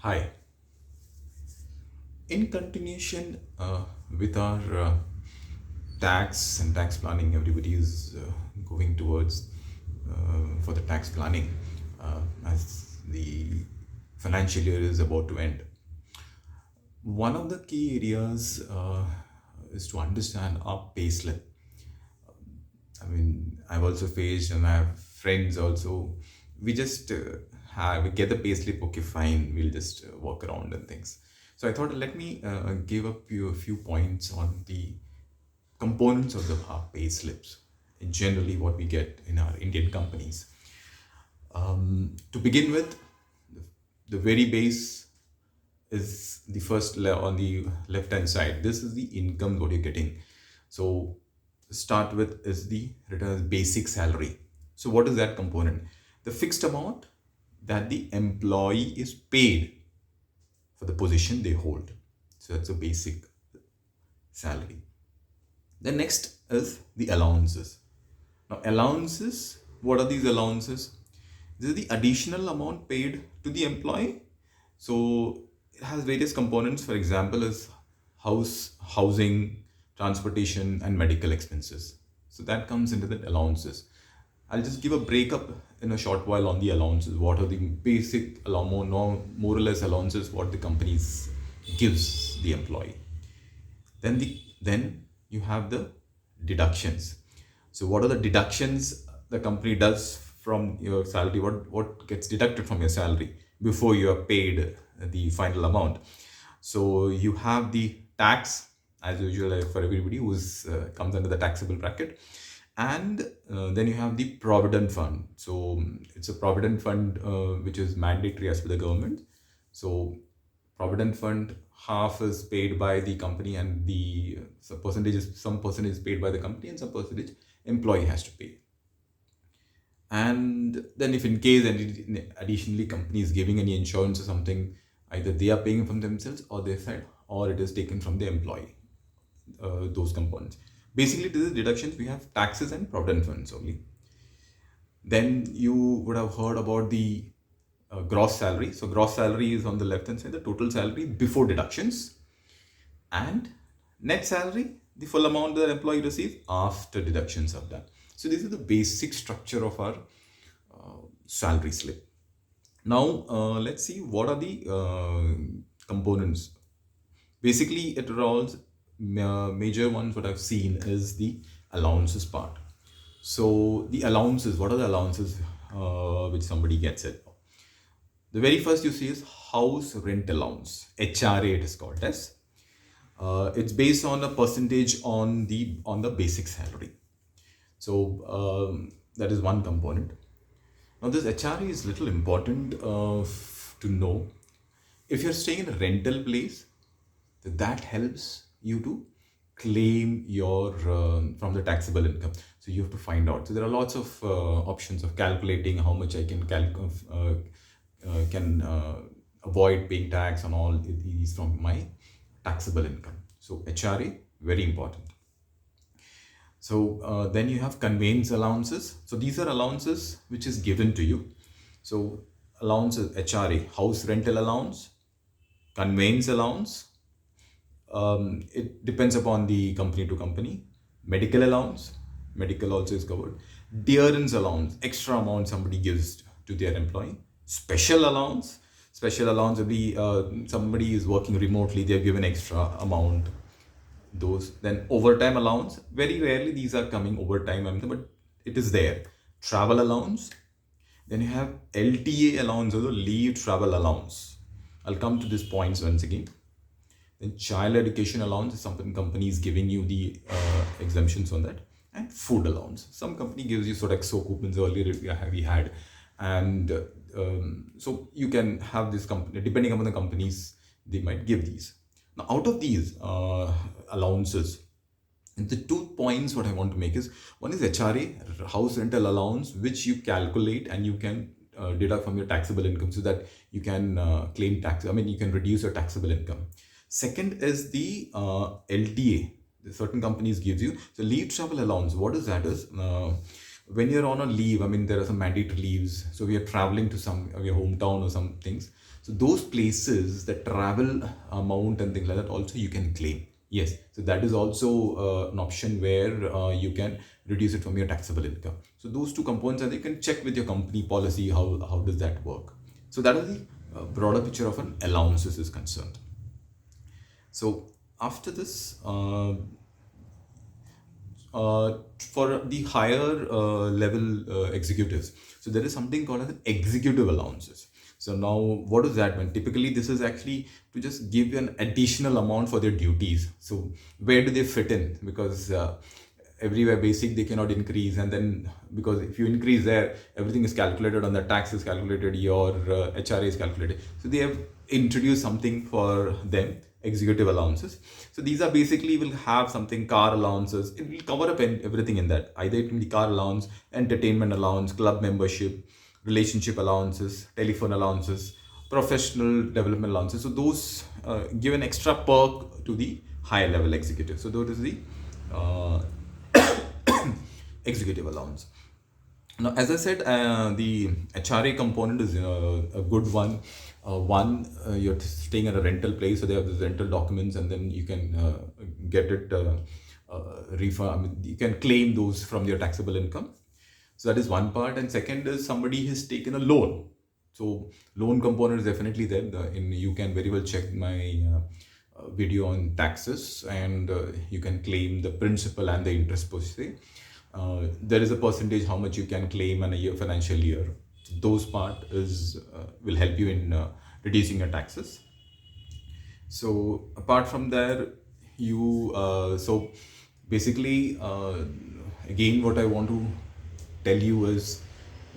Hi. In continuation with our tax and tax planning, everybody is going towards for the tax planning as the financial year is about to end. One of the key areas is to understand our payslip. I've also faced, and I have friends also. We just we get the payslip. Okay, fine. We'll just walk around and things. So I thought, let me give up you a few points on the components of the our payslips. Generally, what we get in our Indian companies. To begin with, the very base is the on the left hand side. This is the income what you're getting. So start with is the written as basic salary. So what is that component? The fixed amount that the employee is paid for the position they hold. So that's a basic salary. The next is the allowances. Now, allowances, what are these allowances? This is the additional amount paid to the employee. So it has various components. For example, is housing, transportation, and medical expenses. So that comes into the allowances. I'll just give a breakup in a short while on the allowances. What are the basic more or less allowances what the companies gives the employee. Then you have the deductions. So what are the deductions the company does from your salary? What gets deducted from your salary before you are paid the final amount? So you have the tax as usual for everybody who's comes under the taxable bracket, and then you have the provident fund. So it's a provident fund which is mandatory as per the government. So provident fund, half is paid by the company, and the some percentage is paid by the company, and some percentage employee has to pay. And then if in case additionally company is giving any insurance or something, either they are paying from themselves or their side, or it is taken from the employee. Those components. Basically, this is deductions. We have taxes and provident funds only. Then you would have heard about the gross salary. So gross salary is on the left hand side, the total salary before deductions, and net salary, the full amount that employee receives after deductions are done. So this is the basic structure of our salary slip. Now let's see what are the components. Basically, it involves major ones. What I've seen is the allowances part. So the allowances, what are the allowances which somebody gets it? The very first you see is house rent allowance, HRA it is called as. It's based on a percentage on the basic salary. So that is one component. Now this HRA is little important to know. If you're staying in a rental place, that helps you to claim your from the taxable income. So you have to find out. So there are lots of options of calculating how much I can avoid paying tax on all these from my taxable income. So HRA, very important. So then you have conveyance allowances. So these are allowances which is given to you. So allowances, HRA, house rental allowance, conveyance allowance. It depends upon the company to company. Medical allowance, medical also is covered. Dearance allowance, extra amount somebody gives to their employee. Special allowance will be somebody is working remotely, they are given extra amount. Those. Then overtime allowance, very rarely these are coming overtime, but it is there. Travel allowance. Then you have LTA allowance, also leave travel allowance. I'll come to these points once again. Then child education allowance is something company is giving you the exemptions on that. And food allowance, some company gives you Sodexo coupons. Earlier we had, and so you can have this company depending upon the companies, they might give these. Now out of these allowances, and the 2 points what I want to make is, one is HRA, house rental allowance, which you calculate and you can deduct from your taxable income, so that you can claim tax. You can reduce your taxable income. Second is the LTA. Certain companies gives you. So leave travel allowance. What is that? Is when you're on a leave, there are some mandatory leaves. So we are traveling to your hometown or some things. So those places, the travel amount and things like that, also you can claim. Yes, so that is also an option where you can reduce it from your taxable income. So those two components, and you can check with your company policy how does that work. So that is the broader picture of an allowances is concerned. So after this, for the higher level executives, so there is something called as an executive allowances. So now, what does that mean? Typically, this is actually to just give an additional amount for their duties. So where do they fit in? Because everywhere basic they cannot increase, and then because if you increase there, everything is calculated on the tax is calculated, your HRA is calculated. So they have introduced something for them, executive allowances. So these are basically will have something car allowances. It will cover up everything in that. Either it can be car allowance, entertainment allowance, club membership, relationship allowances, telephone allowances, professional development allowances. So those give an extra perk to the higher level executive. So that is the uh, executive allowance. Now, as I said, the HRA component is a good one. You're staying at a rental place, so they have the rental documents, and then you can get it refund. I mean, you can claim those from your taxable income. So that is one part. And second is somebody has taken a loan. So loan component is definitely there. You can very well check my video on taxes, and you can claim the principal and the interest per se. There is a percentage how much you can claim in a year, financial year. Those part is will help you in reducing your taxes. So apart from there, you so basically again what I want to tell you is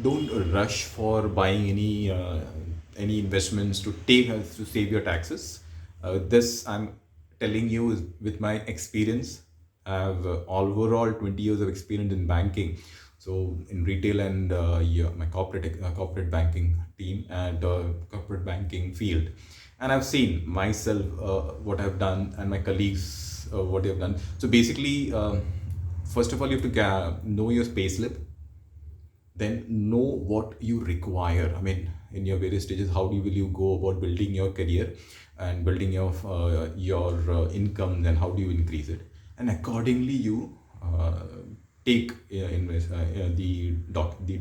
don't rush for buying any investments to take to save your taxes. This I'm telling you is with my experience. I have overall 20 years of experience in banking, so in retail and yeah, my corporate banking team and corporate banking field, and I've seen myself what I've done and my colleagues what they've done. So basically, first of all, you have to know your pay slip, then know what you require. I mean, in your various stages, will you go about building your career and building your income? Then how do you increase it? And accordingly, you take the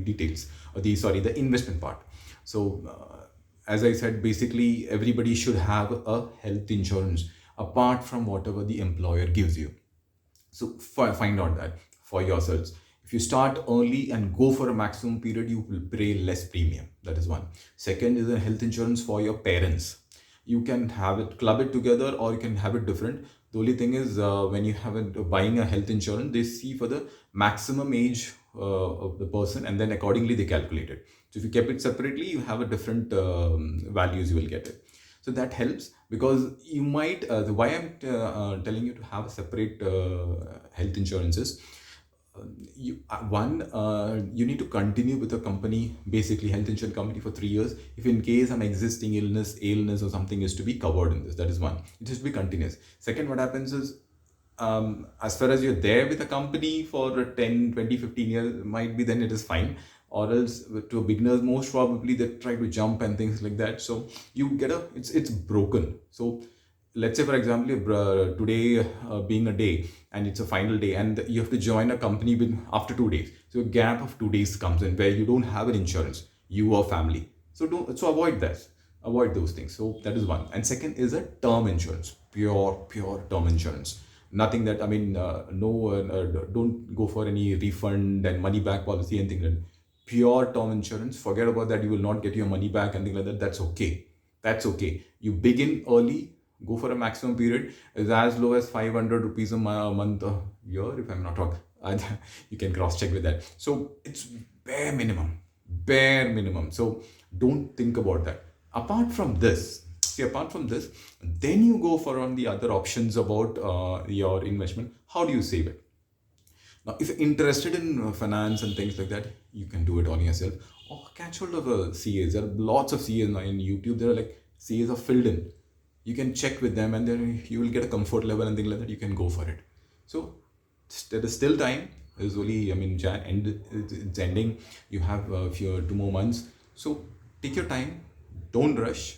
details, or the investment part. So as I said, basically everybody should have a health insurance apart from whatever the employer gives you. So find out that for yourselves. If you start early and go for a maximum period, you will pay less premium. That is one. Second is a health insurance for your parents. You can have it, club it together, or you can have it different. The only thing is when you have it buying a health insurance, they see for the maximum age of the person, and then accordingly they calculate it. So if you kept it separately, you have a different values you will get it. So that helps, because you might why I'm telling you to have a separate health insurances. You need to continue with a company, basically health insurance company, for 3 years. If in case an existing illness or something is to be covered in this, that is one. It has to be continuous. Second, what happens is, as far as you're there with a company for 10, 20, 15 years, might be then it is fine. Or else to beginners, most probably they try to jump and things like that. So you get it's broken. So let's say, for example, today being a day and it's a final day, and you have to join a company after 2 days. So a gap of 2 days comes in where you don't have an insurance, you or family. So avoid that. Avoid those things. So that is one. And second is a term insurance, pure term insurance. Nothing that, I mean, don't go for any refund and money back policy and things like that. Pure term insurance. Forget about that. You will not get your money back and things like that. That's okay. That's okay. You begin early. Go for a maximum period. Is as low as 500 rupees a month, a year, if I'm not wrong. You can cross check with that. So it's bare minimum. So don't think about that. Apart from this, then you go for on the other options about your investment. How do you save it? Now, if you're interested in finance and things like that, you can do it on yourself. Or catch hold of CAs. There are lots of CAs now in YouTube. There are like CAs are filled in. You can check with them, and then you will get a comfort level and things like that. You can go for it. So there is still time. There's only, I mean, it's ending. You have 2 more months. So take your time. Don't rush.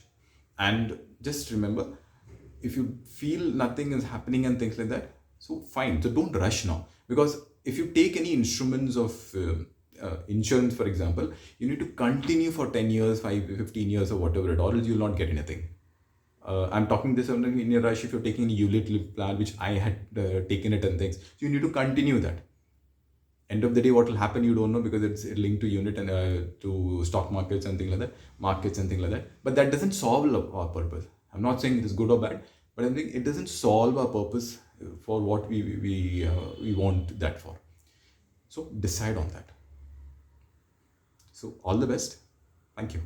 And just remember, if you feel nothing is happening and things like that, so fine. So don't rush now, because if you take any instruments of insurance, for example, you need to continue for 10 years, 5, 15 years, or whatever it, or else you'll not get anything. I'm talking this something in a rush. If you're taking a ULIT plan, which I had taken it and things, so you need to continue that. End of the day, what will happen, you don't know, because it's linked to unit and to stock markets and things like that, markets and things like that. But that doesn't solve our purpose. I'm not saying it is good or bad, but I think it doesn't solve our purpose for what we want that for. So decide on that. So all the best. Thank you.